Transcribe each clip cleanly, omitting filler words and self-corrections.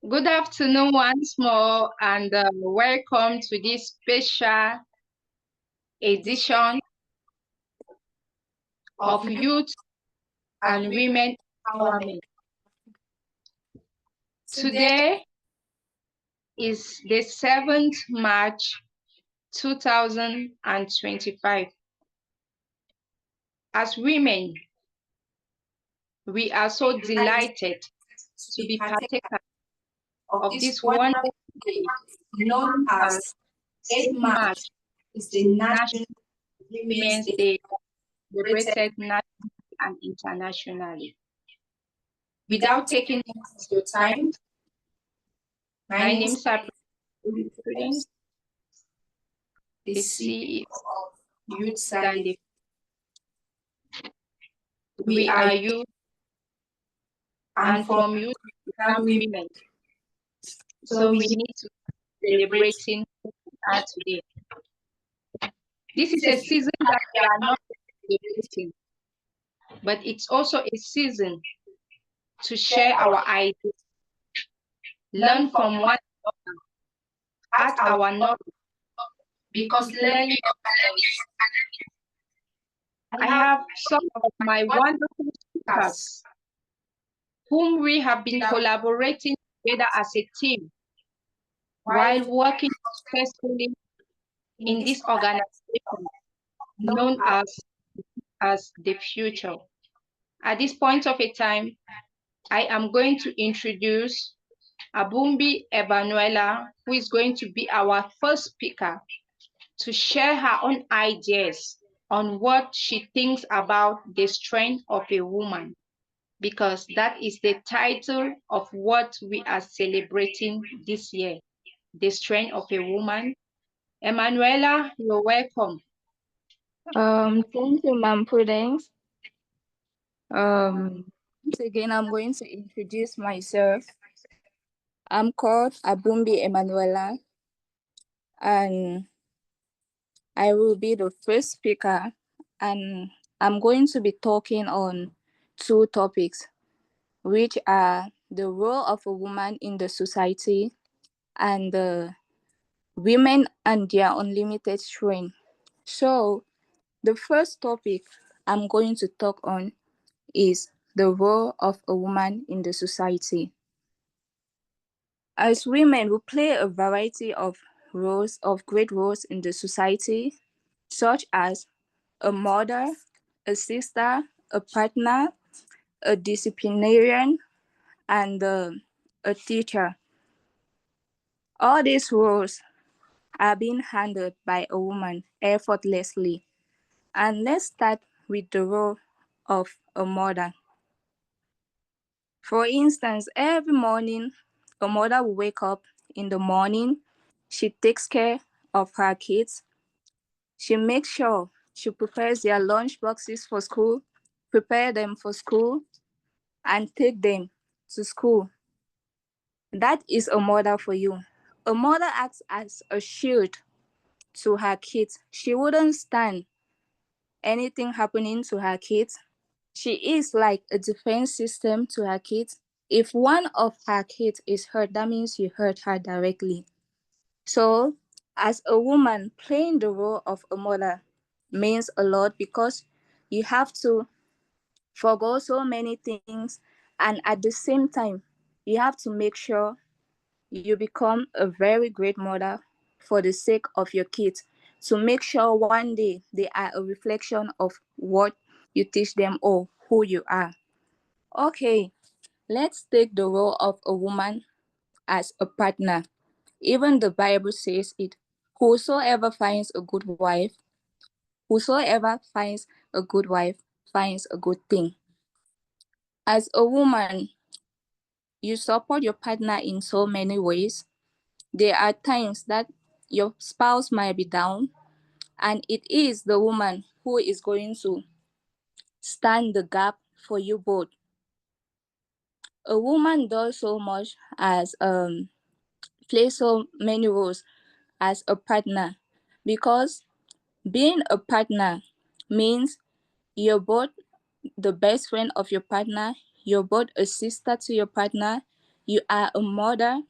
Good afternoon once more, and welcome to this special edition of Youth and Women Empowerment. Today is the 7th March 2025. As women, we are so delighted to be partakers of this wonderful day known as 8th March. Is the National Women's Day, celebrated nationally and internationally. Without taking your time, my name is Prudence, the CEO of Youth Sunday. We are youth, and from youth we become women. So we need to celebrating today. This is a season that we are not celebrating, but it's also a season to share our ideas, learn from one another, add our knowledge, because learning. I have some of my wonderful speakers whom we have been collaborating together as a team while working successfully in this organization known as the future. At this point of a time, I am going to introduce Abumbi Emanuela, who is going to be our first speaker to share her own ideas on what she thinks about the strength of a woman, because that is the title of what we are celebrating this year, the strength of a woman. Emanuela, you're welcome. Thank you, Ma'am Prudence. Once again, I'm going to introduce myself. I'm called Abumbi Emanuela, and I will be the first speaker, and I'm going to be talking on two topics, which are the role of a woman in the society and women and their unlimited strength. So, the first topic I'm going to talk on is the role of a woman in the society. As women, we play a variety of great roles in the society, such as a mother, a sister, a partner, a disciplinarian, and a teacher. All these roles are being handled by a woman effortlessly. And let's start with the role of a mother. For instance, every morning, a mother will wake up in the morning. She takes care of her kids. She makes sure she prepares their lunch boxes for school, prepare them for school, and take them to school. That is a mother for you. A mother acts as a shield to her kids. She wouldn't stand anything happening to her kids. She is like a defense system to her kids. If one of her kids is hurt, that means you hurt her directly. So, as a woman, playing the role of a mother means a lot, because you have to forgo so many things, and at the same time, you have to make sure you become a very great mother for the sake of your kids, to make sure one day they are a reflection of what you teach them or who you are. Okay, let's take the role of a woman as a partner. Even the Bible says it. Whosoever finds a good wife finds a good thing. As a woman, you support your partner in so many ways. There are times that your spouse might be down, and it is the woman who is going to stand the gap for you both. A woman does so much as plays so many roles as a partner, because being a partner means you're both the best friend of your partner, you're both a sister to your partner, you are a mother,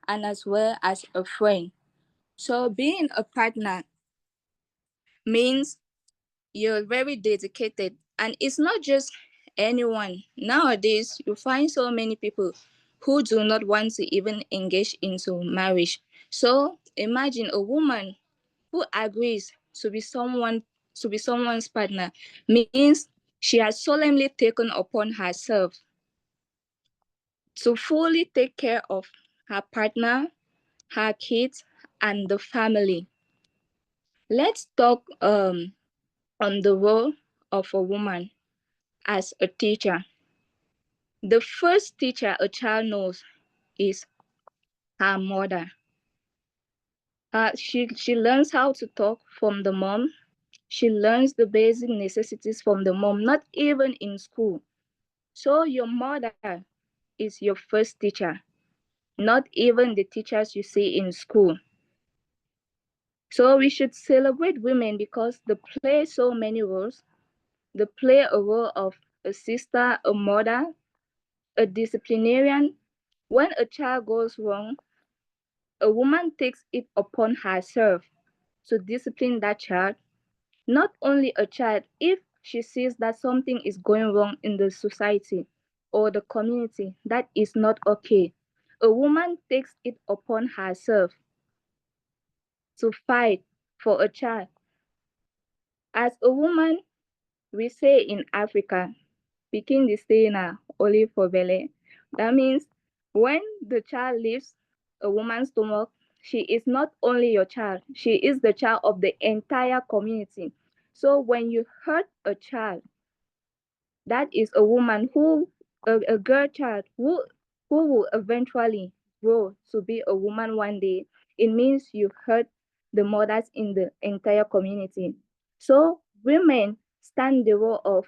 and as well as a friend. So being a partner means you're very dedicated, and it's not just anyone. Nowadays, you find so many people who do not want to even engage into marriage. So imagine a woman who agrees to be someone's partner means she has solemnly taken upon herself to fully take care of her partner, her kids, and the family. Let's talk on the role of a woman as a teacher. The first teacher a child knows is her mother. She learns how to talk from the mom. She learns the basic necessities from the mom, not even in school. So your mother is your first teacher, not even the teachers you see in school. So we should celebrate women because they play so many roles. They play a role of a sister, a mother, a disciplinarian. When a child goes wrong, a woman takes it upon herself to discipline that child. Not only a child, if she sees that something is going wrong in the society or the community that is not okay, a woman takes it upon herself to fight for a child. As a woman, we say in Africa, pikin dey stay na only for belle. That means when the child leaves a woman's stomach, she is not only your child, she is the child of the entire community. So when you hurt a child, that is a woman a girl child who will eventually grow to be a woman one day. It means you hurt the mothers in the entire community. So women stand the role of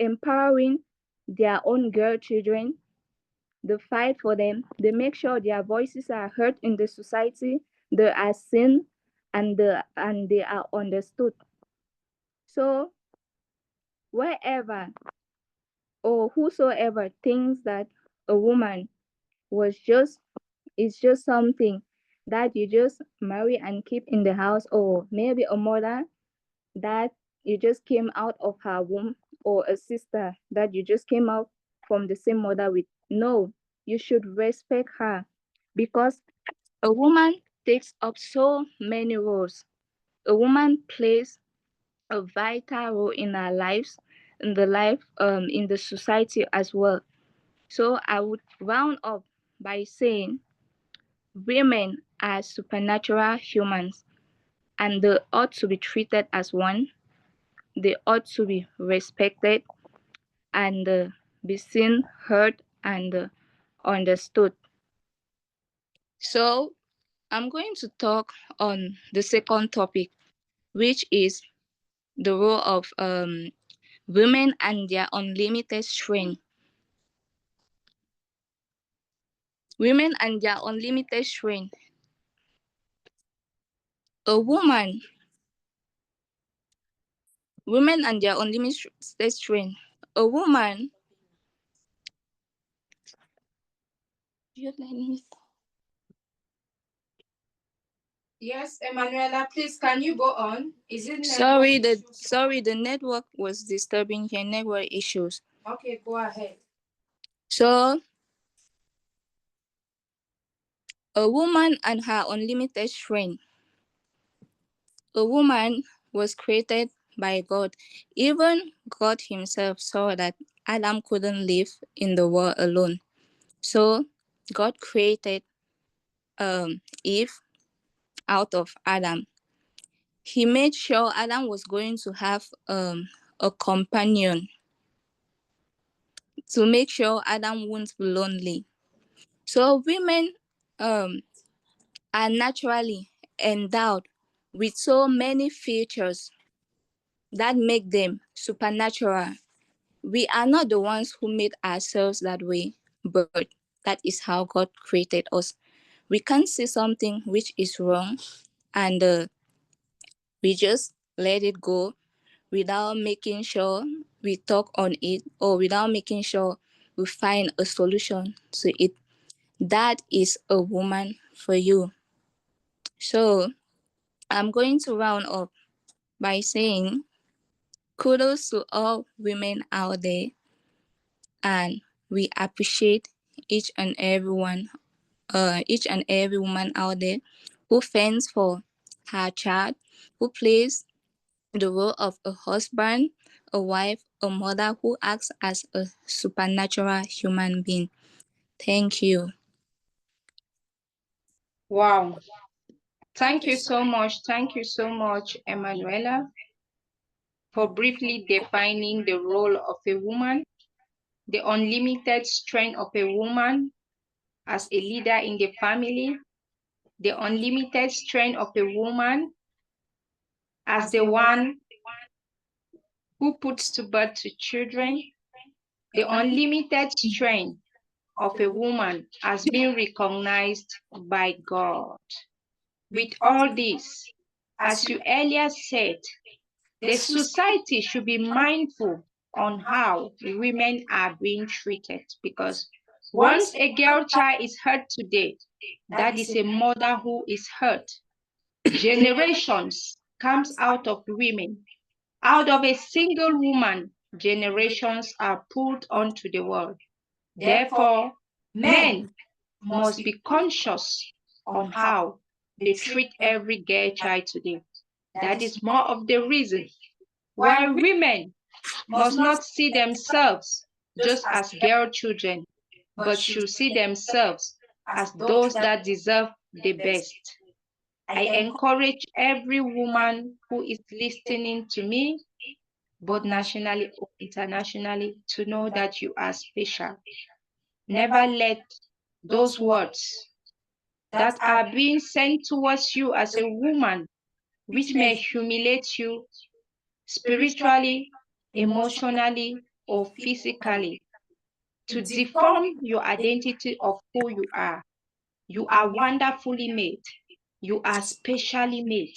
empowering their own girl children. They fight for them. They make sure their voices are heard in the society. They are seen, and they are understood. So wherever or whosoever thinks that a woman was just is just something that you just marry and keep in the house, or maybe a mother that you just came out of her womb, or a sister that you just came out from the same mother with. No, you should respect her because a woman takes up so many roles. A woman plays a vital role in our lives, in the life, in the society as well. So I would round up by saying women are supernatural humans and they ought to be treated as one. They ought to be respected and be seen, heard, and understood. So I'm going to talk on the second topic, which is the role of women and their unlimited strength. Women and their unlimited strength. A woman, women and their unlimited strength. A woman, you let me. Yes, Emanuela, please can you go on? Is it Sorry, the network was disturbing here, network issues. Okay, go ahead. So a woman and her unlimited strength. A woman was created by God. Even God himself saw that Adam couldn't live in the world alone. So God created Eve out of Adam. He made sure Adam was going to have a companion to make sure Adam won't be lonely. So women are naturally endowed with so many features that make them supernatural. We are not the ones who made ourselves that way, but that is how God created us. We can't see something which is wrong and we just let it go. without making sure we talk on it, or without making sure we find a solution to it. That is a woman for you. So I'm going to round up by saying kudos to all women out there, and we appreciate each and every one, each and every woman out there who fends for her child, who plays the role of a husband, a wife, a mother, who acts as a supernatural human being. Thank you. Wow. Thank you so much. Thank you so much, Emanuela, for briefly defining the role of a woman, the unlimited strength of a woman as a leader in the family, the unlimited strength of a woman as the one who puts to birth to children, the unlimited strength of a woman as being recognized by God. With all this, as you earlier said, the society should be mindful on how women are being treated, because once a girl child is hurt today, that is a mother who is hurt. Generations comes out of women. Out of a single woman, generations are put onto the world. Therefore, men must be conscious on how they treat every girl child today. That is more of the reason why women must not see themselves just as girl children, but should see themselves as those that deserve the best. I encourage every woman who is listening to me, both nationally or internationally, to know that you are special. Never let those words that are being sent towards you as a woman, which may humiliate you spiritually, emotionally, or physically, to deform your identity of who you are. You are wonderfully made. You are specially made.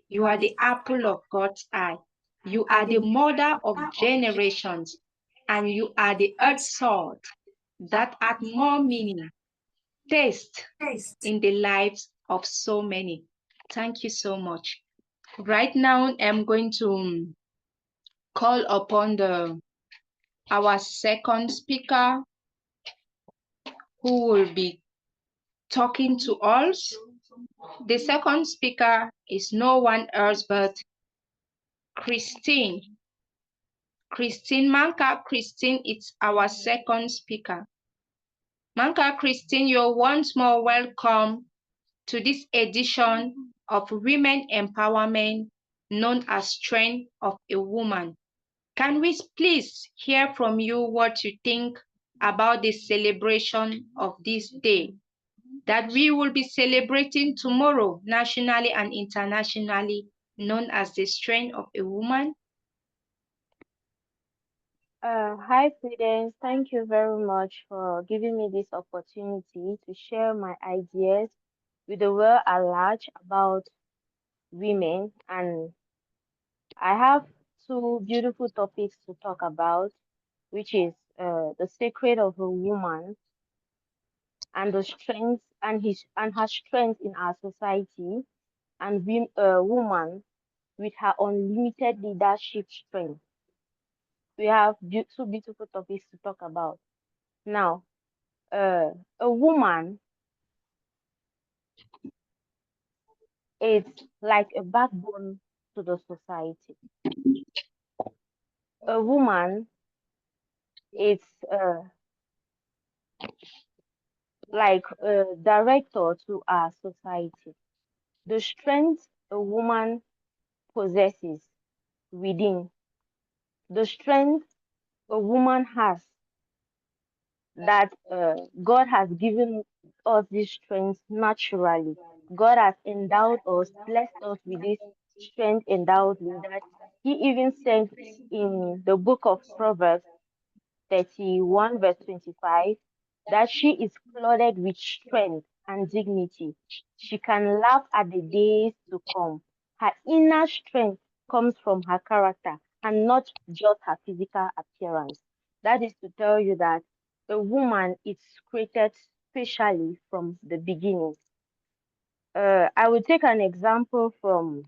You are the apple of God's eye. You are the mother of generations, and you are the earth salt that add more meaning, taste in the lives of so many. Thank you so much. Right now, I'm going to call upon our second speaker, who will be talking to us. The second speaker is no one else but Christine. Christine Manka. Christine is our second speaker. Manka Christine, you're once more welcome to this edition of Women Empowerment, known as Strength of a Woman. Can we please hear from you what you think about the celebration of this day that we will be celebrating tomorrow, nationally and internationally, known as the Strength of a Woman? Hi, Prudence. Thank you very much for giving me this opportunity to share my ideas with the world at large about women. And I have two beautiful topics to talk about, which is the secret of a woman and the strength and her strength in our society, and a woman with her unlimited leadership strength. We have two beautiful topics to talk about. Now, a woman is like a backbone to the society. A woman is like a director to our society. The strength a woman possesses within, the strength a woman has, that God has given us this strength naturally. God has endowed us, blessed us with this strength endowedly, that He even said in the book of Proverbs 31, verse 25, that she is clothed with strength and dignity. She can laugh at the days to come. Her inner strength comes from her character, and not just her physical appearance. That is to tell you that a woman is created specially from the beginning. I will take an example from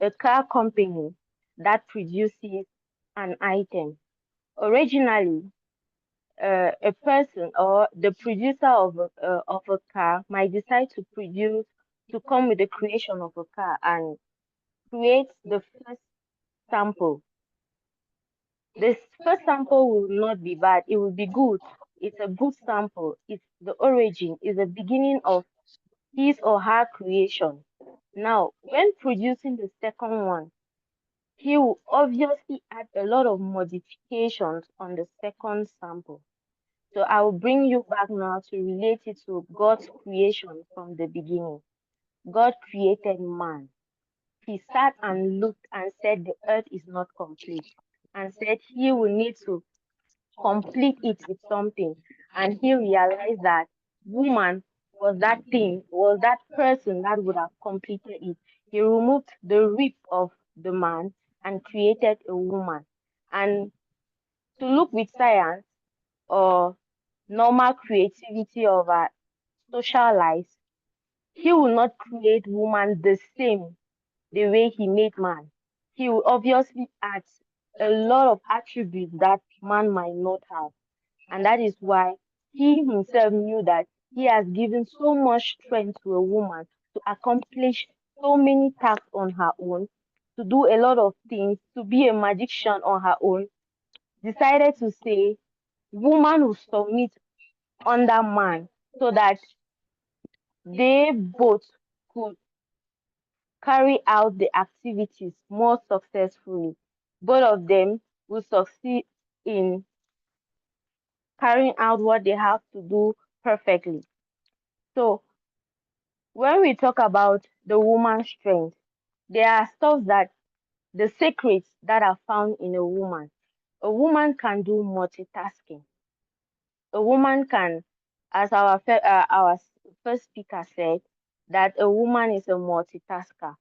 a car company that produces an item. Originally, a person or the producer of a car might decide to produce to come with the creation of a car and create the first sample. This first sample will not be bad, it will be good. It's a good sample. It's the origin, is the beginning of his or her creation. Now, when producing the second one, he will obviously add a lot of modifications on the second sample. So I will bring you back now to relate it to God's creation from the beginning. God created man. He sat and looked and said the earth is not complete, and said he will need to complete it with something. And he realized that woman was that thing, was that person that would have completed it. He removed the rib of the man and created a woman. And to look with science or normal creativity of our social lives, he will not create woman the same the way he made man. He will obviously add a lot of attributes that man might not have. And that is why he himself knew that he has given so much strength to a woman to accomplish so many tasks on her own, to do a lot of things, to be a magician on her own. Decided to say, woman will submit under man so that they both could carry out the activities more successfully. Both of them will succeed in carrying out what they have to do perfectly. So, when we talk about the woman's strength, there are stuff that the secrets that are found in a woman. A woman can do multitasking. A woman can, as our first speaker said, that a woman is a multitasker.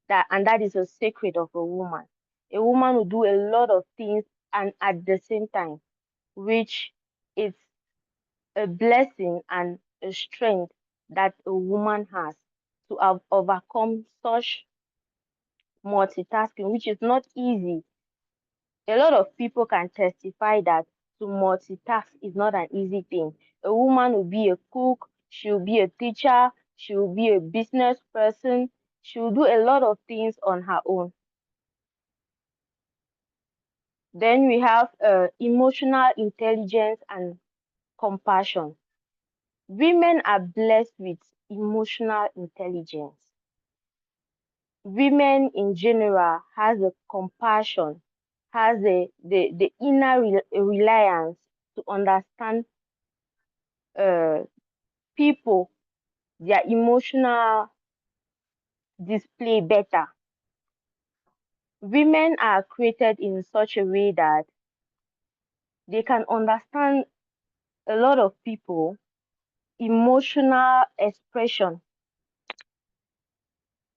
That is a secret of a woman. A woman will do a lot of things and at the same time, which is a blessing and a strength that a woman has to have overcome such multitasking, which is not easy. A lot of people can testify that to multitask is not an easy thing. A woman will be a cook, she'll be a teacher, she'll be a business person, she'll do a lot of things on her own. Then we have emotional intelligence and compassion. Women are blessed with emotional intelligence. Women in general has a compassion, has the inner reliance to understand uh, people, their emotional display better. Women are created in such a way that they can understand a lot of people emotional expression.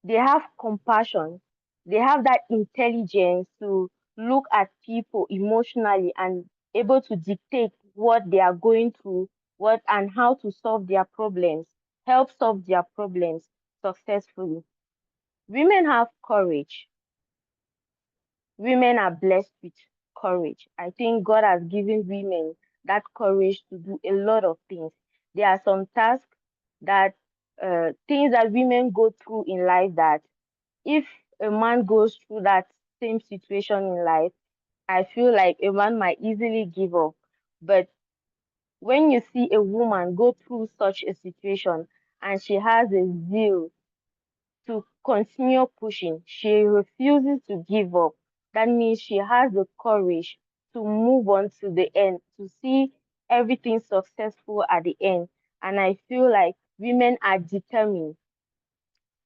They have compassion, they have that intelligence to look at people emotionally and able to dictate what they are going through, what and how to solve their problems, help solve their problems successfully. Women have courage. Women are blessed with courage. I think God has given women that courage to do a lot of things. There are some tasks that things that women go through in life that if a man goes through that same situation in life, I feel like a man might easily give up. But when you see a woman go through such a situation and she has a zeal to continue pushing, she refuses to give up. That means she has the courage to move on to the end, to see everything successful at the end. And I feel like women are determined.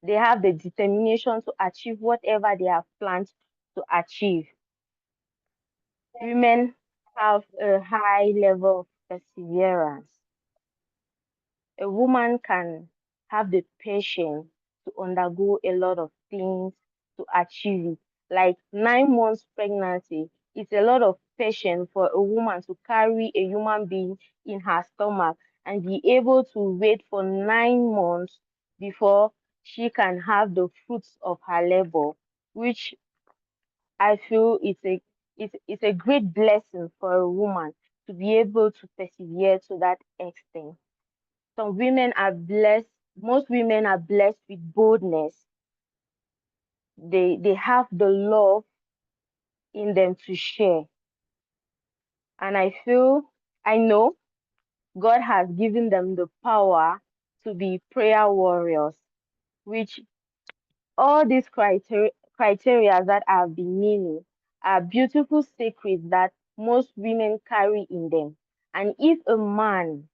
They have the determination to achieve whatever they have planned to achieve. Women have a high level of perseverance. A woman can have the patience to undergo a lot of things to achieve it. like 9 months pregnancy. It's a lot of patience for a woman to carry a human being in her stomach and be able to wait for 9 months before she can have the fruits of her labor, which I feel it's a great blessing for a woman to be able to persevere to that extent. Some women are blessed, most women are blessed with boldness. They have the love in them to share. And I know God has given them the power to be prayer warriors, which all these criteria that I've been meaning are beautiful secrets that most women carry in them. And if a man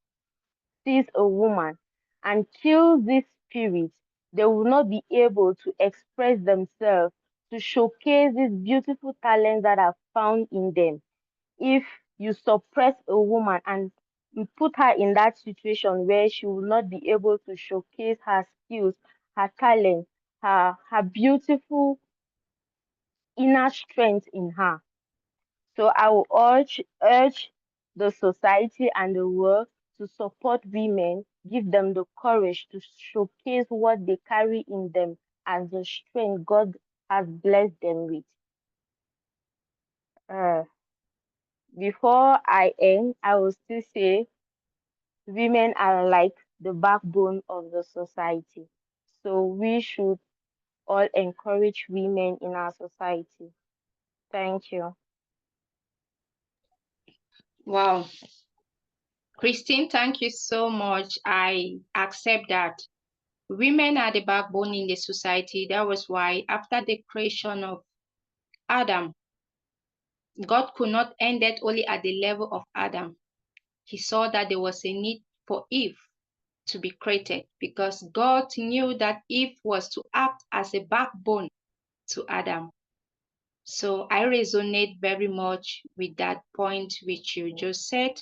sees a woman and kills this spirit, they will not be able to express themselves, to showcase these beautiful talents that are found in them. If you suppress a woman and you put her in that situation where she will not be able to showcase her skills, her talent, her beautiful inner strength in her. So I will urge the society and the world to support women, give them the courage to showcase what they carry in them as the strength God has blessed them with. Uh, Before I end, I will still say women are like the backbone of the society. So we should all encourage women in our society. Thank you. Wow. Christine, thank you so much. I accept that. Women are the backbone in the society. That was why after the creation of Adam, God could not end it only at the level of Adam. He saw that there was a need for Eve to be created because God knew that Eve was to act as a backbone to Adam. So I resonate very much with that point which you just said.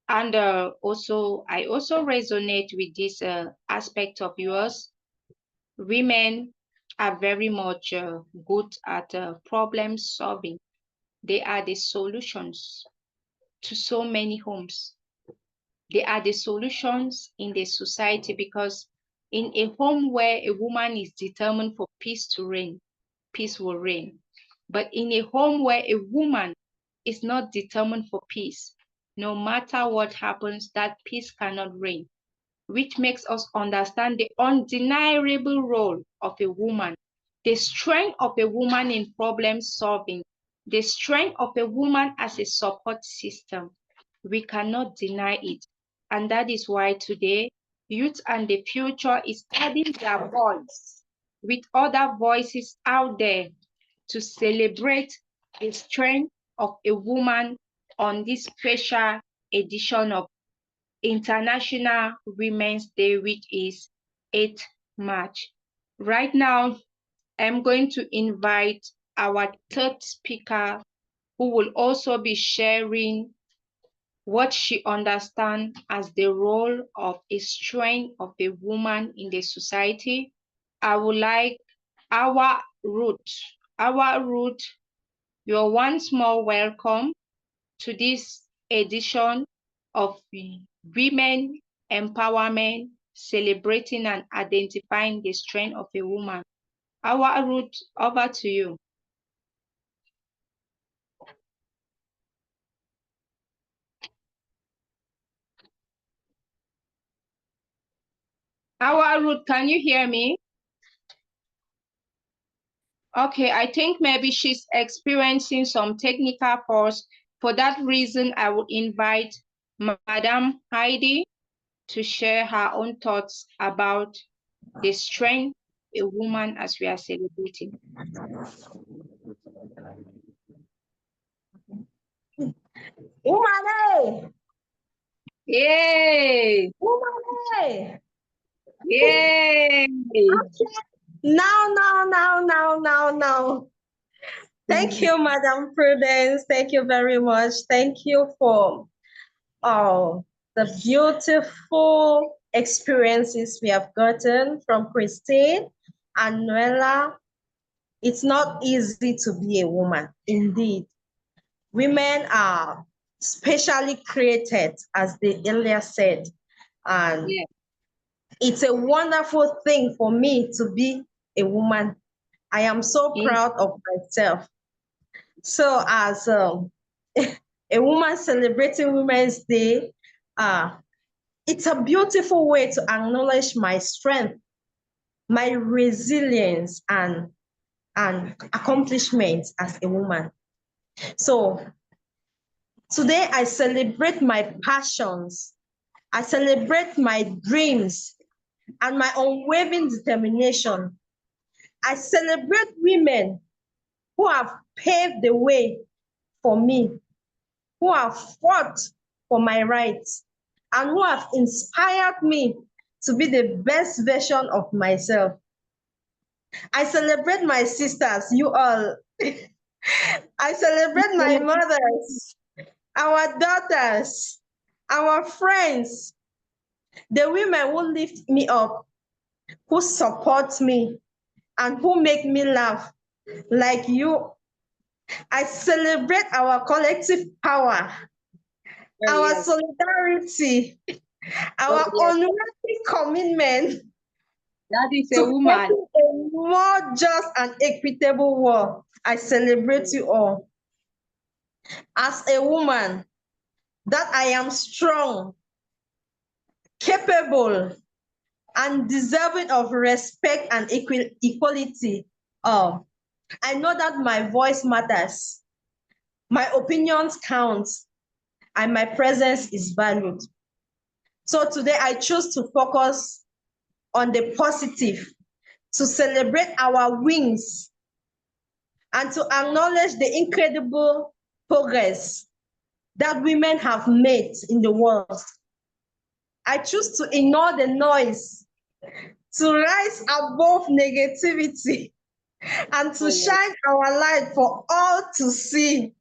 And I also resonate with this aspect of yours. Women are very much good at problem solving. They are the solutions to so many homes. They are the solutions in the society because in a home where a woman is determined for peace to reign, peace will reign. But in a home where a woman is not determined for peace, no matter what happens, that peace cannot reign, which makes us understand the undeniable role of a woman, the strength of a woman in problem solving, the strength of a woman as a support system. We cannot deny it. And that is why today, Youth and the Future is adding their voice with other voices out there to celebrate the strength of a woman on this special edition of International Women's Day, which is 8th March. Right now, I'm going to invite our third speaker, who will also be sharing what she understands as the role of a strength of a woman in the society. I would like our Ruth, you're once more welcome to this edition of Women Empowerment, celebrating and identifying the strength of a woman. Our Ruth, over to you. Our Ruth, can you hear me? Okay, I think maybe she's experiencing some technical pause. For that reason, I would invite Madam Heidi to share her own thoughts about the strength of a woman as we are celebrating. Woman, Yay! woman, Yay! now. Thank you, Madam Prudence. Thank you very much. Thank you for the beautiful experiences we have gotten from Christine and Noella. It's not easy to be a woman, indeed. Women are specially created, as they earlier said, and Yeah. it's a wonderful thing for me to be a woman. I am so Mm. proud of myself. So, as a woman celebrating Women's Day, it's a beautiful way to acknowledge my strength, my resilience, and accomplishments as a woman. So, today I celebrate my passions, I celebrate my dreams, and my unwavering determination. I celebrate women who have paved the way for me, who have fought for my rights, and who have inspired me to be the best version of myself. I celebrate my sisters, you all. I celebrate my mothers, our daughters, our friends, the women who lift me up, who support me, and who make me laugh like you. I celebrate our collective power, Oh, our yes. solidarity, Oh, our yes. unwavering commitment That is a to woman. creating a more just and equitable world. I celebrate you all. As a woman, that I am strong, capable, and deserving of respect and equality. I know that my voice matters, my opinions count, and my presence is valued. So today I choose to focus on the positive, to celebrate our wins, and to acknowledge the incredible progress that women have made in the world. I choose to ignore the noise, to rise above negativity, and Oh, to yes. shine our light for all to see.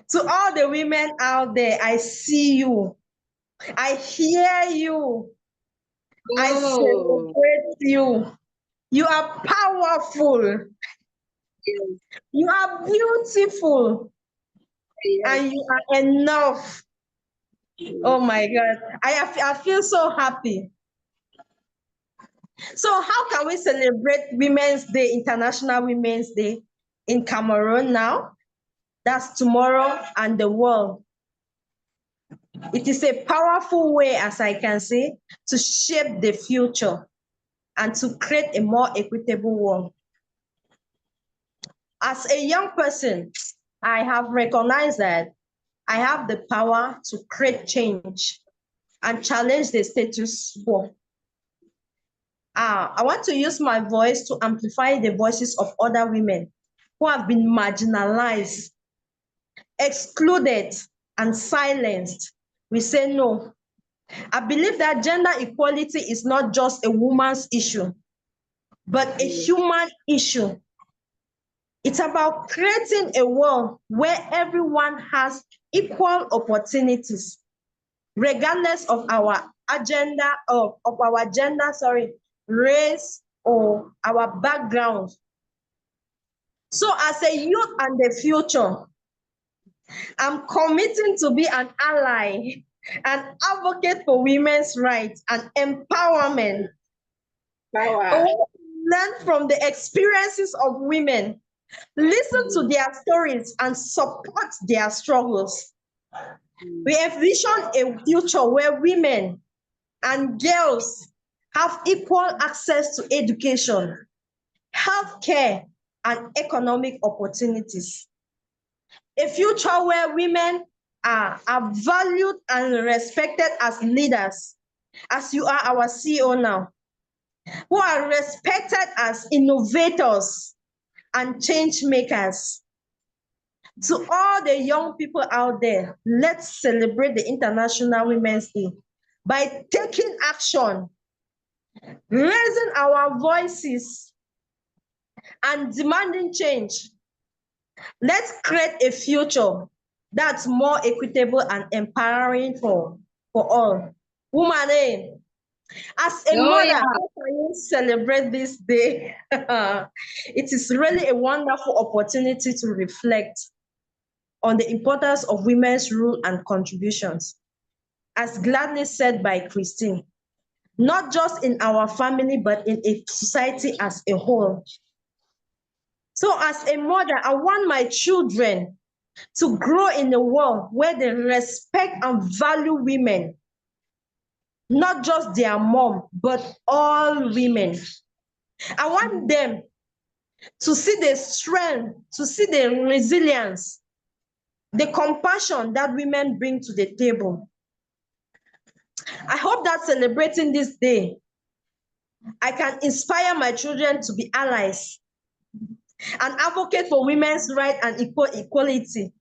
To all the women out there, I see you, I hear you, I Oh, celebrate you. You are powerful, yes. you are beautiful, Yes. and you are enough. Yes. Oh my God, I feel so happy. So, how can we celebrate Women's Day, International Women's Day in Cameroon now? That's tomorrow and the world. It is a powerful way, as I can say, to shape the future and to create a more equitable world. As a young person, I have recognized that I have the power to create change and challenge the status quo. I want to use my voice to amplify the voices of other women who have been marginalized, excluded, and silenced. We say no. I believe that gender equality is not just a woman's issue, but a Yes. human issue. It's about creating a world where everyone has equal opportunities, regardless of our agenda, of our gender, race, or our background. So, as a youth and the future, I'm committing to be an ally, an advocate for women's rights and empowerment. I Power. want to learn from the experiences of women, listen to Mm. their stories, and support their struggles. Mm. We envision a future where women and girls have equal access to education, healthcare, and economic opportunities. A future where women are valued and respected as leaders, as you are our CEO now, who are respected as innovators and change makers. To all the young people out there, let's celebrate the International Women's Day by taking action, raising our voices, and demanding change. Let's create a future that's more equitable and empowering for all. Woman, as a Oh, mother, yeah. how can celebrate this day, it is really a wonderful opportunity to reflect on the importance of women's role and contributions, as gladly said by Christine, not just in our family, but in a society as a whole. So as a mother, I want my children to grow in a world where they respect and value women, not just their mom, but all women. I want them to see the strength, to see the resilience, the compassion that women bring to the table. I hope that celebrating this day, I can inspire my children to be allies and advocate for women's rights and equality.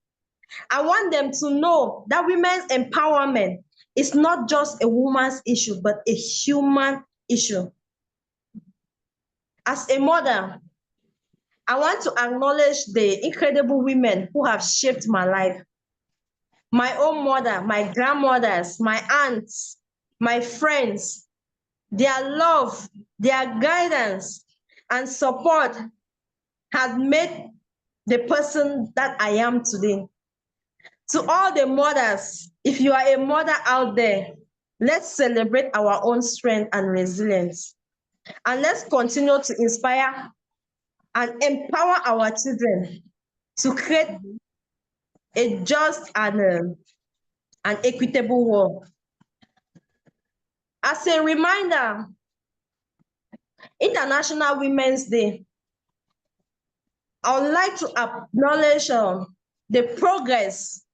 I want them to know that women's empowerment is not just a woman's issue, but a human issue. As a mother, I want to acknowledge the incredible women who have shaped my life. My own mother, my grandmothers, my aunts, my friends, their love, their guidance, and support has made the person that I am today. To all the mothers, if you are a mother out there, let's celebrate our own strength and resilience. And let's continue to inspire and empower our children to create a just and an equitable world. As a reminder, International Women's Day, I would like to acknowledge the progress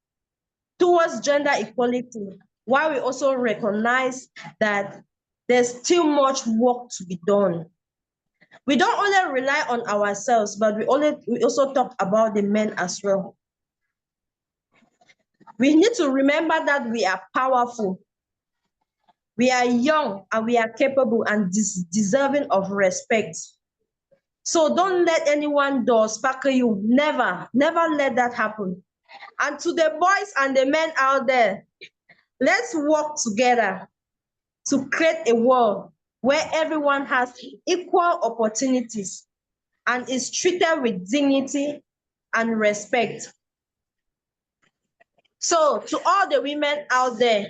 towards gender equality, while we also recognize that there's still much work to be done. We don't only rely on ourselves, but we also talk about the men as well. We need to remember that we are powerful, we are young, and we are capable and deserving of respect. So don't let anyone door sparkle you. Never, never let that happen. And to the boys and the men out there, let's work together to create a world where everyone has equal opportunities and is treated with dignity and respect. So to all the women out there,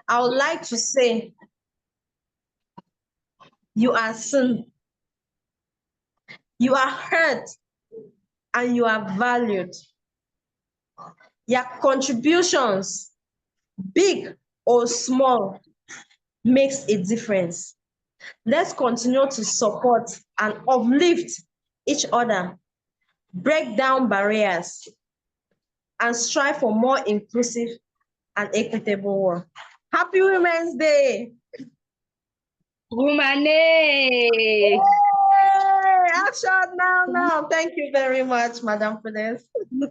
I would like to say, you are seen, you are heard, and you are valued. Your contributions, big or small, makes a difference. Let's continue to support and uplift each other, break down barriers, and strive for more inclusive and equitable world. Happy Women's Day! Woman, Yay! Action now. Thank you very much, Madam Prudence.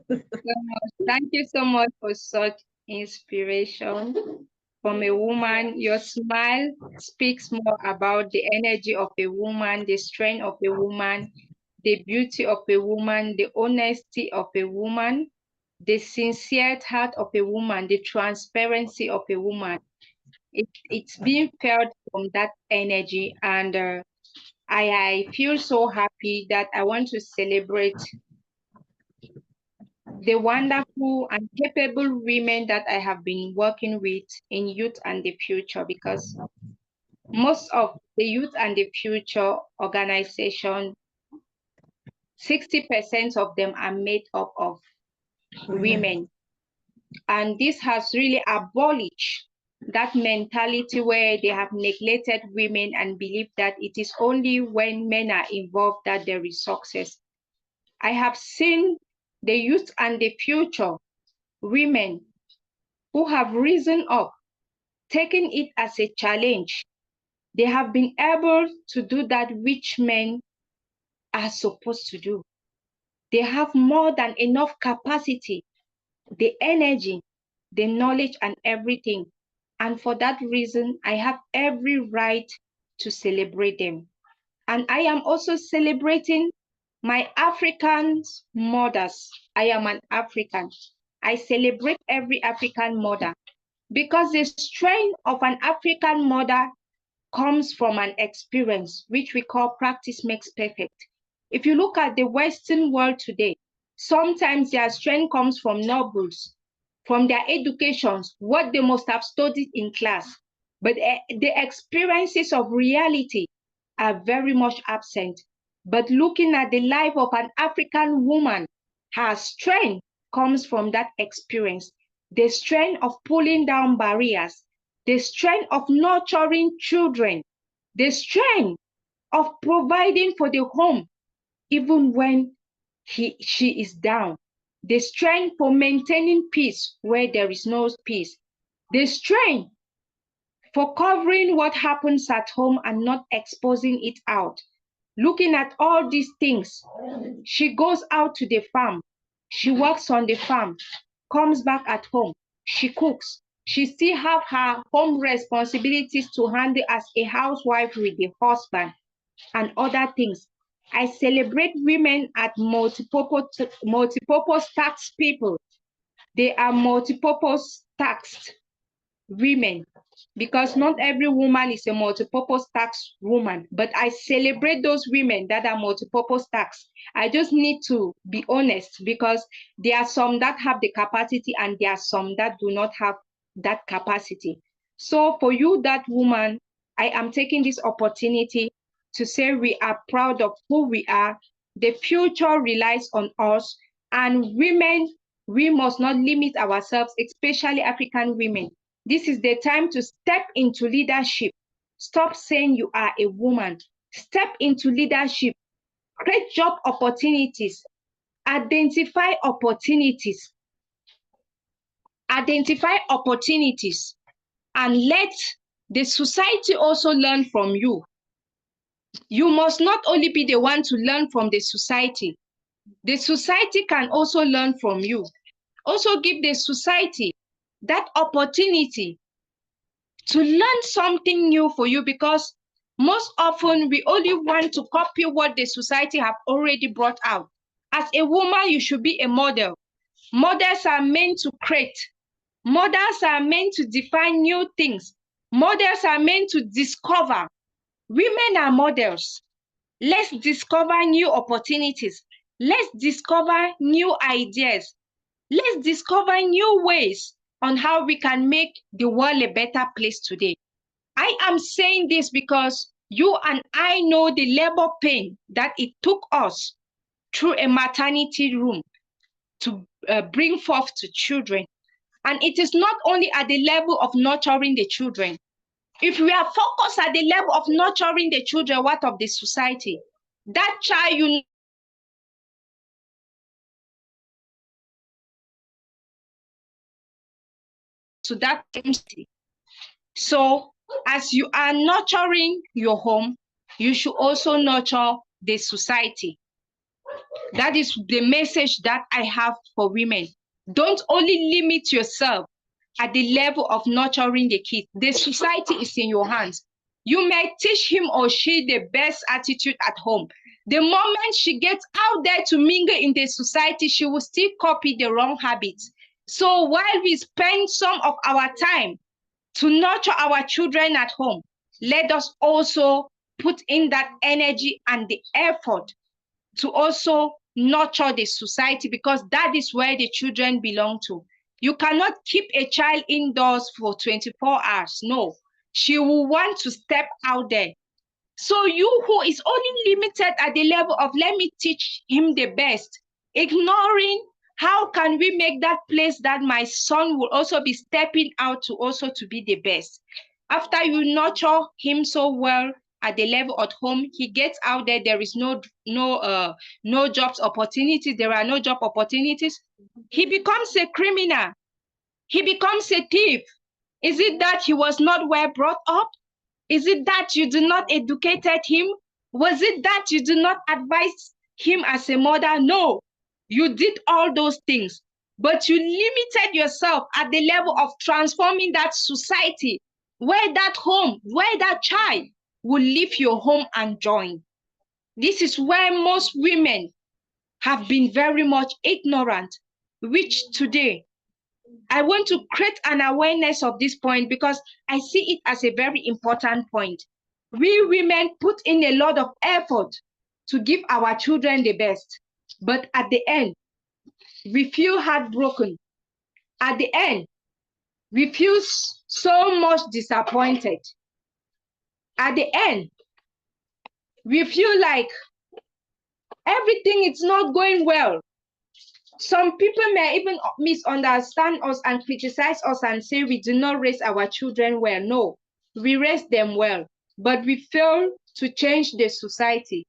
thank you so much for such inspiration from a woman. Your smile speaks more about the energy of a woman, the strength of a woman, the beauty of a woman, the honesty of a woman, the sincere heart of a woman, the transparency of a woman. It's being felt from that energy, and I feel so happy that I want to celebrate the wonderful and capable women that I have been working with in Youth and the Future, because most of the Youth and the Future organization, 60% of them are made up of women. And this has really abolished that mentality where they have neglected women and believe that it is only when men are involved that there is success. I have seen the Youth and the Future women who have risen up, taking it as a challenge. They have been able to do that which men are supposed to do. They have more than enough capacity, the energy, the knowledge, and everything. And for that reason, I have every right to celebrate them. And I am also celebrating my African mothers. I am an African. I celebrate every African mother, because the strength of an African mother comes from an experience, which we call practice makes perfect. If you look at the Western world today, sometimes their strength comes from novels, from their educations, what they must have studied in class. But the experiences of reality are very much absent. But looking at the life of an African woman, her strength comes from that experience. The strength of pulling down barriers, the strength of nurturing children, the strength of providing for the home, even when she is down, the strength for maintaining peace where there is no peace, the strength for covering what happens at home and not exposing it out. Looking at all these things, she goes out to the farm, she works on the farm, comes back at home, she cooks. She still have her home responsibilities to handle as a housewife with the husband and other things. I celebrate women at multipurpose tax people. They are multipurpose taxed women, because not every woman is a multipurpose tax woman, but I celebrate those women that are multipurpose tax. I just need to be honest, because there are some that have the capacity and there are some that do not have that capacity. So for you, that woman, I am taking this opportunity to say we are proud of who we are. The future relies on us, and women, we must not limit ourselves, especially African women. This is the time to step into leadership. Stop saying you are a woman. Step into leadership. Create job opportunities. Identify opportunities. Identify opportunities. And let the society also learn from you. You must not only be the one to learn from the society. The society can also learn from you. Also give the society that opportunity to learn something new for you, because most often we only want to copy what the society have already brought out. As a woman, you should be a model. Models are meant to create. Models are meant to define new things. Models are meant to discover. Women are models. Let's discover new opportunities. Let's discover new ideas. Let's discover new ways on how we can make the world a better place today. I am saying this because you and I know the labor pain that it took us through a maternity room to bring forth to children. And it is not only at the level of nurturing the children. If we are focused at the level of nurturing the children, what of the society? That child, you to that community. So as you are nurturing your home, you should also nurture the society. That is the message that I have for women. Don't only limit yourself at the level of nurturing the kid. The society is in your hands. You may teach him or she the best attitude at home. The moment she gets out there to mingle in the society, she will still copy the wrong habits. So while we spend some of our time to nurture our children at home, let us also put in that energy and the effort to also nurture the society, because that is where the children belong to. You cannot keep a child indoors for 24 hours. No, she will want to step out there. So you who is only limited at the level of let me teach him the best, ignoring how can we make that place that my son will also be stepping out to also to be the best. After you nurture him so well at the level at home, he gets out there, there is no jobs opportunities, there are no job opportunities. He becomes a criminal. He becomes a thief. Is it that he was not well brought up? Is it that you did not educated him? Was it that you did not advise him as a mother? No, you did all those things, but you limited yourself at the level of transforming that society, where that home, where that child will leave your home and join. This is where most women have been very much ignorant, which today I want to create an awareness of this point, because I see it as a very important point. We women put in a lot of effort to give our children the best, but at the end, we feel heartbroken. At the end, we feel so much disappointed. At the end, we feel like everything is not going well. Some people may even misunderstand us and criticize us and say we do not raise our children well. No, we raise them well, but we fail to change the society.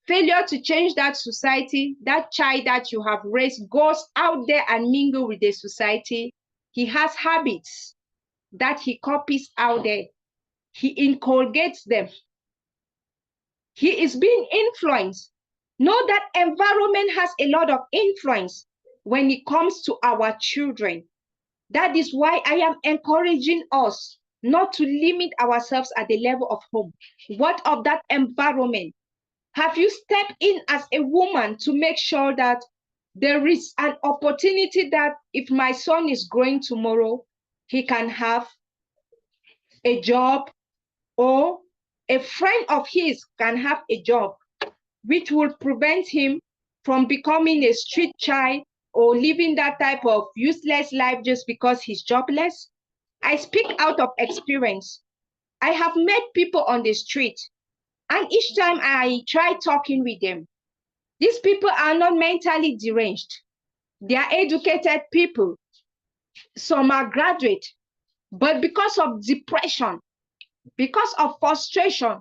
Failure to change that society, that child that you have raised goes out there and mingle with the society. He has habits that he copies out there. He inculcates them. He is being influenced. Know that environment has a lot of influence when it comes to our children. That is why I am encouraging us not to limit ourselves at the level of home. What of that environment? Have you stepped in as a woman to make sure that there is an opportunity that if my son is growing tomorrow, he can have a job, or a friend of his can have a job, which will prevent him from becoming a street child or living that type of useless life just because he's jobless? I speak out of experience. I have met people on the street, and each time I try talking with them, these people are not mentally deranged. They are educated people. Some are graduate, but because of depression, because of frustration,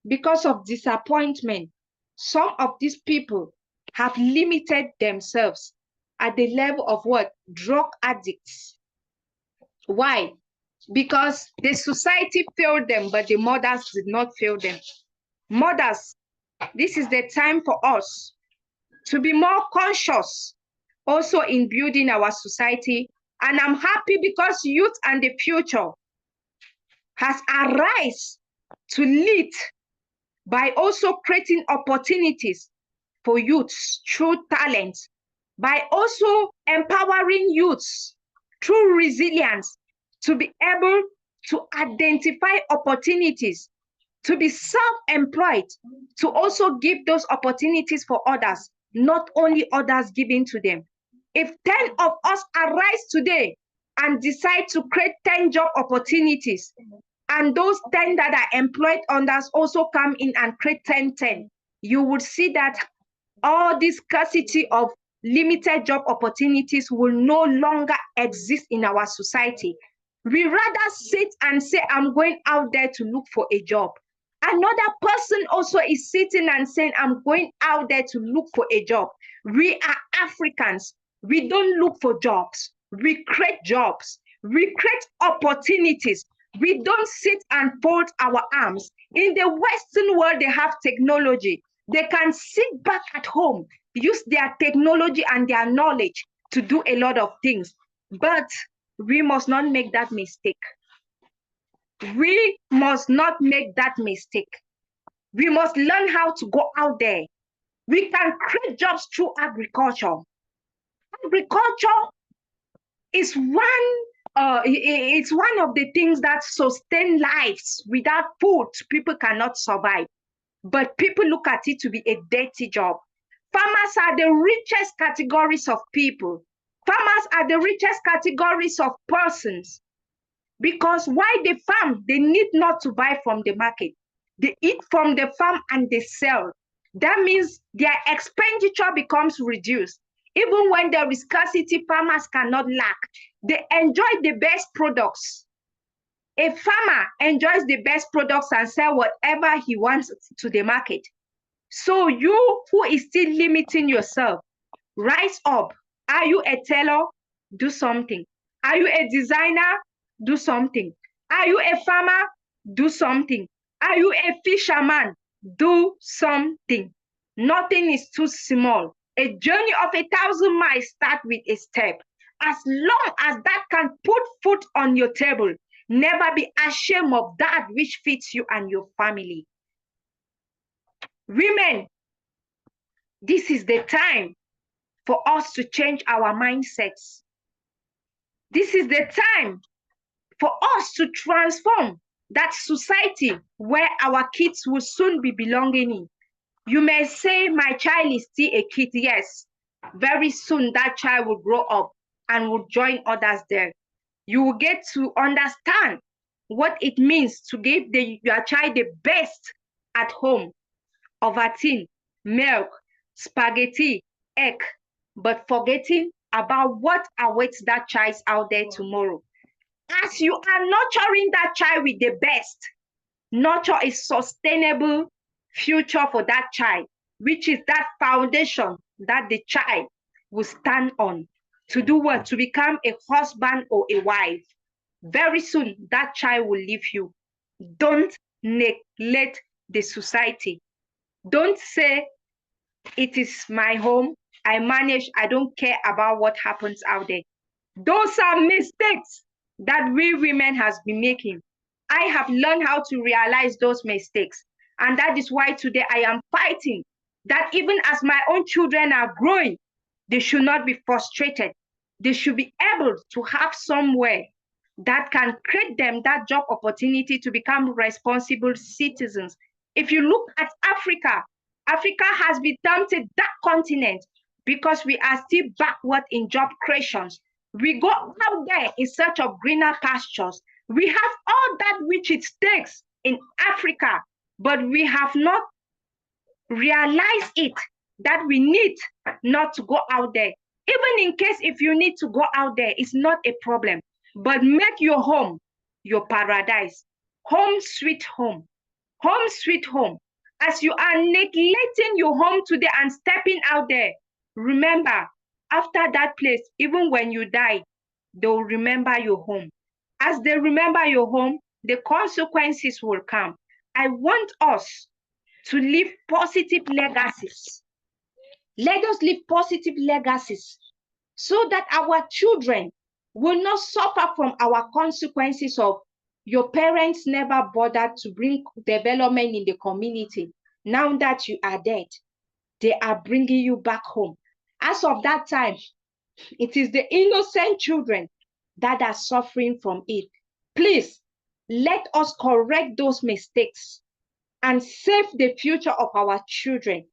because of disappointment, some of these people have limited themselves at the level of what? Drug addicts. Why? Because the society failed them, but the mothers did not fail them. Mothers, this is the time for us to be more conscious also in building our society. And I'm happy because youth and the future has arise to lead by also creating opportunities for youths through talent, by also empowering youths through resilience to be able to identify opportunities, to be self-employed, to also give those opportunities for others, not only others giving to them. If 10 of us arise today and decide to create 10 job opportunities, and those 10 that are employed on us also come in and create 10, you would see that all this scarcity of limited job opportunities will no longer exist in our society. We rather sit and say, I'm going out there to look for a job. Another person also is sitting and saying, I'm going out there to look for a job. We are Africans. We don't look for jobs. We create jobs. We create opportunities. We don't sit and fold our arms. In the Western world, they have technology. They can sit back at home, use their technology and their knowledge to do a lot of things. But we must not make that mistake. We must not make that mistake. We must learn how to go out there. We can create jobs through agriculture. Agriculture is it's one of the things that sustain lives. Without food, people cannot survive. But people look at it to be a dirty job. Farmers are the richest categories of people. Farmers are the richest categories of persons. Because why they farm, they need not to buy from the market. They eat from the farm and they sell. That means their expenditure becomes reduced. Even when there is scarcity, farmers cannot lack. They enjoy the best products. A farmer enjoys the best products and sell whatever he wants to the market. So you who is still limiting yourself, rise up. Are you a tailor? Do something. Are you a designer? Do something. Are you a farmer? Do something. Are you a fisherman? Do something. Nothing is too small. A journey of 1,000 miles starts with a step. As long as that can put food on your table, never be ashamed of that which fits you and your family. Women, this is the time for us to change our mindsets. This is the time for us to transform that society where our kids will soon be belonging in. You may say, my child is still a kid. Yes, very soon that child will grow up and will join others there. You will get to understand what it means to give your child the best at home: Ovaltine, milk, spaghetti, egg, but forgetting about what awaits that child out there tomorrow. As you are nurturing that child with the best, nurture a sustainable future for that child, which is that foundation that the child will stand on to do what? To become a husband or a wife. Very soon, that child will leave you. Don't neglect the society. Don't say, it is my home, I manage, I don't care about what happens out there. Those are mistakes that we women has been making. I have learned how to realize those mistakes. And that is why today I am fighting that even as my own children are growing, they should not be frustrated. They should be able to have somewhere that can create them that job opportunity to become responsible citizens. If you look at Africa, Africa has been termed a dark continent because we are still backward in job creations. We go out there in search of greener pastures. We have all that which it takes in Africa, but we have not realized it that we need not to go out there. Even in case if you need to go out there, it's not a problem. But make your home your paradise. Home sweet home. Home sweet home. As you are neglecting your home today and stepping out there, remember, after that place, even when you die, they'll remember your home. As they remember your home, the consequences will come. I want us to leave positive legacies. Let us leave positive legacies so that our children will not suffer from our consequences of your parents never bothered to bring development in the community. Now that you are dead, they are bringing you back home. As of that time, it is the innocent children that are suffering from it. Please, let us correct those mistakes and save the future of our children.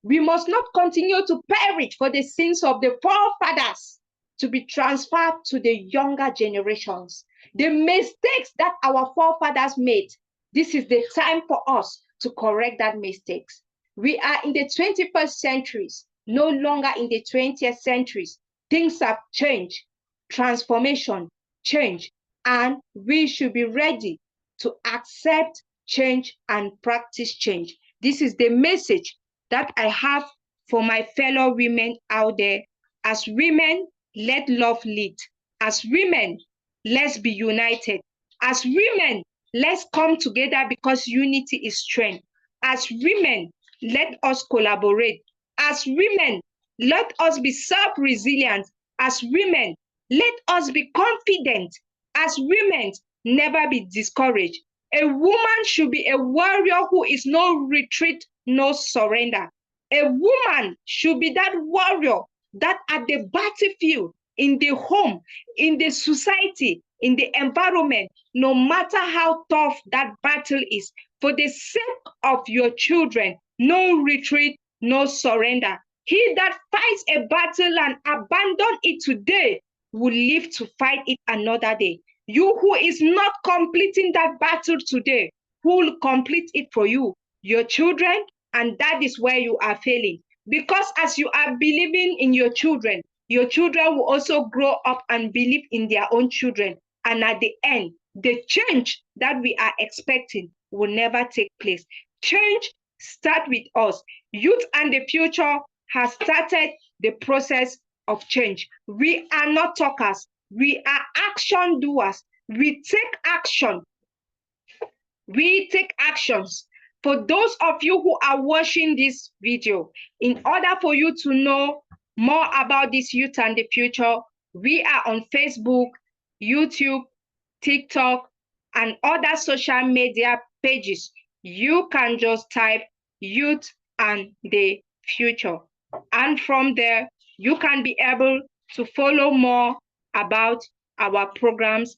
We must not continue to perish for the sins of the forefathers to be transferred to the younger generations. The mistakes that our forefathers made, this is the time for us to correct that mistakes. We are in the 21st centuries, no longer in the 20th centuries. Things have changed, transformation, change, and we should be ready to accept change and practice change. This is the message that I have for my fellow women out there. As women, let love lead. As women, let's be united. As women, let's come together because unity is strength. As women, let us collaborate. As women, let us be self-resilient. As women, let us be confident. As women, never be discouraged. A woman should be a warrior who is no retreat, no surrender. A woman should be that warrior that at the battlefield, in the home, in the society, in the environment, no matter how tough that battle is, for the sake of your children, no retreat, no surrender. He that fights a battle and abandon it today will live to fight it another day. You who is not completing that battle today, who will complete it for you? Your children, and that is where you are failing. Because as you are believing in your children will also grow up and believe in their own children. And at the end, the change that we are expecting will never take place. Change starts with us. Youth and the Future has started the process of change. We are not talkers. We are action doers. We take action. We take actions. For those of you who are watching this video, in order for you to know more about this Youth and the Future, we are on Facebook, YouTube, TikTok, and other social media pages. You can just type Youth and the Future. And from there, you can be able to follow more about our programs.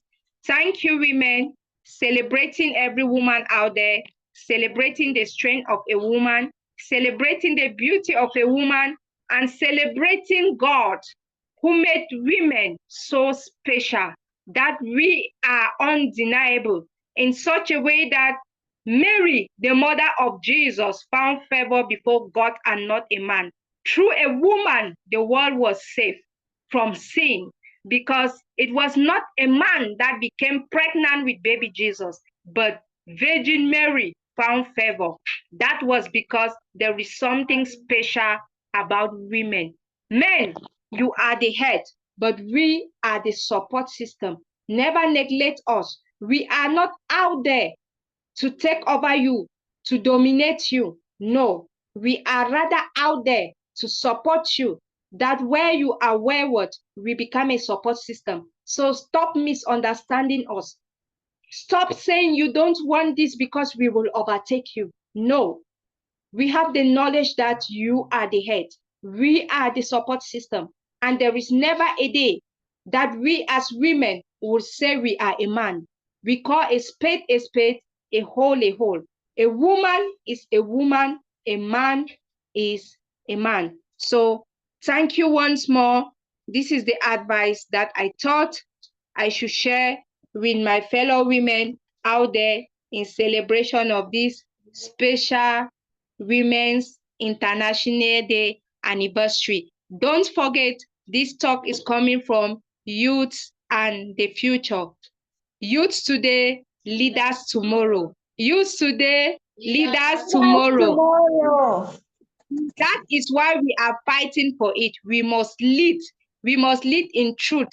Thank you, women. celebrating every woman out there, celebrating the strength of a woman, celebrating the beauty of a woman, and celebrating God who made women so special that we are undeniable in such a way that Mary, the mother of Jesus, found favor before God and not a man. Through a woman, the world was saved from sin because it was not a man that became pregnant with baby Jesus, but Virgin Mary found favor. That was because there is something special about women. Men, you are the head, but we are the support system. Never neglect us. We are not out there to take over you, to dominate you. No, we are rather out there to support you, that where you are wayward, we become a support system. So stop misunderstanding us. Stop saying you don't want this because we will overtake you. No, we have the knowledge that you are the head. We are the support system. And there is never a day that we as women will say we are a man. We call a spade, a hole a hole. A woman is a woman, a man is a man. So thank you once more. This is the advice that I thought I should share with my fellow women out there in celebration of this special Women's International Day anniversary. Don't forget, this talk is coming from youth and the future. Youth today, leaders tomorrow. Youth today, leaders tomorrow. That is why we are fighting for it. We must lead. We must lead in truth,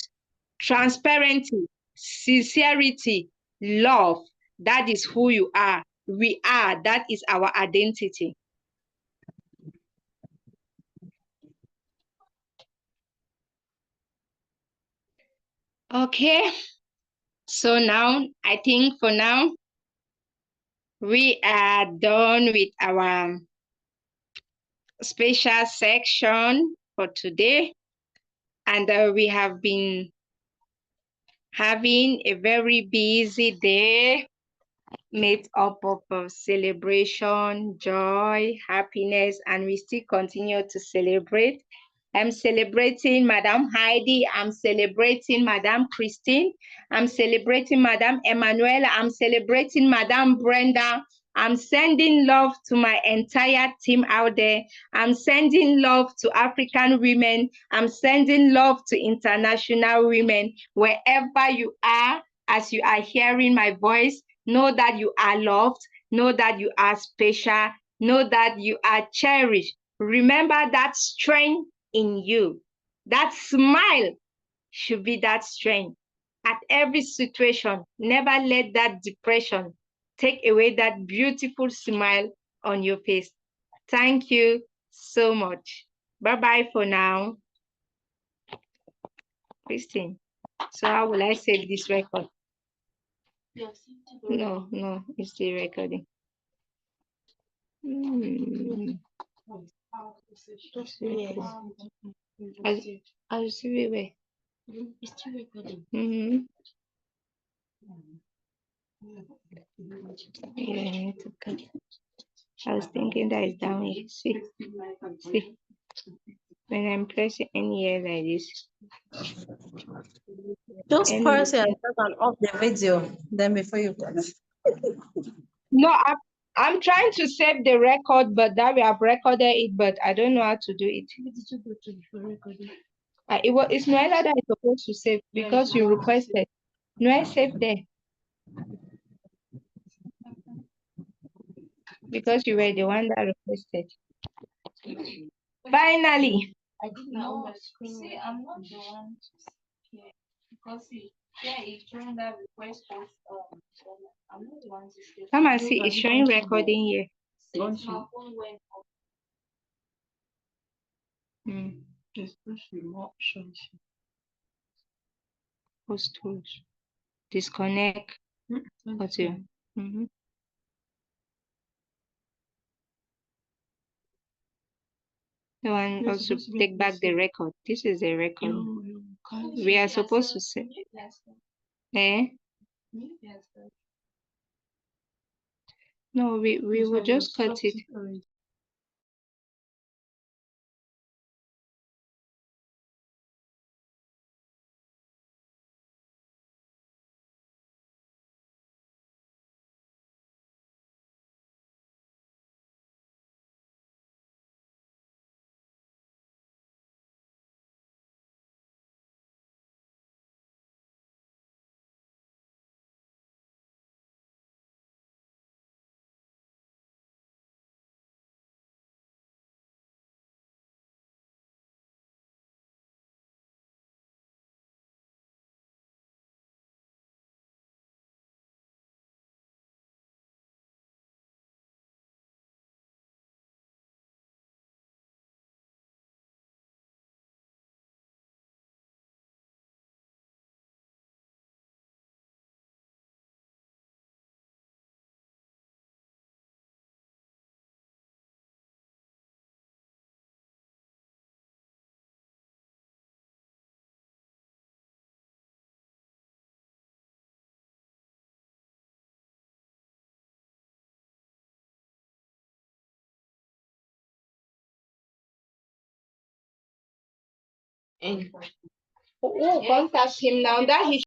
transparency, sincerity, love. That is who you are. We are. That is our identity. Okay. So now, I think for now, we are done with our special section for today. And we have been having a very busy day made up of celebration, joy, happiness, and we still continue to celebrate. I'm celebrating Madame Heidi. I'm celebrating Madame Christine. I'm celebrating Madame Emanuela. I'm celebrating Madame Brenda. I'm sending love to my entire team out there. I'm sending love to African women. I'm sending love to international women. Wherever you are, as you are hearing my voice, know that you are loved. Know that you are special. Know that you are cherished. Remember that strength in you. That smile should be that strength. At every situation, never let that depression take away that beautiful smile on your face. Thank you so much. Bye-bye for now. Christine, so how will I save this record? No, it's still recording. I'll see you where. It's still recording. Yeah, I need to cut. I was thinking that it's down here. See, when I'm pressing any here like this. Just press it and off the video, then before you cut. No, I'm trying to save the record, but that we have recorded it, but I don't know how to do it. Did you go to the recording? It's Noella that is supposed to save because you requested. No, I saved there. Because you were the one that requested. Finally. I did not see, I'm not the one here. Because it's showing that request was I'm not the one to say. Come and see, it's showing recording here. Since my phone went off. Just push remote options. Host tools. Disconnect. Audio. The one also take back the record. This is a record. We are supposed to say. Eh? No, we will just cut it. And Who contact him now that he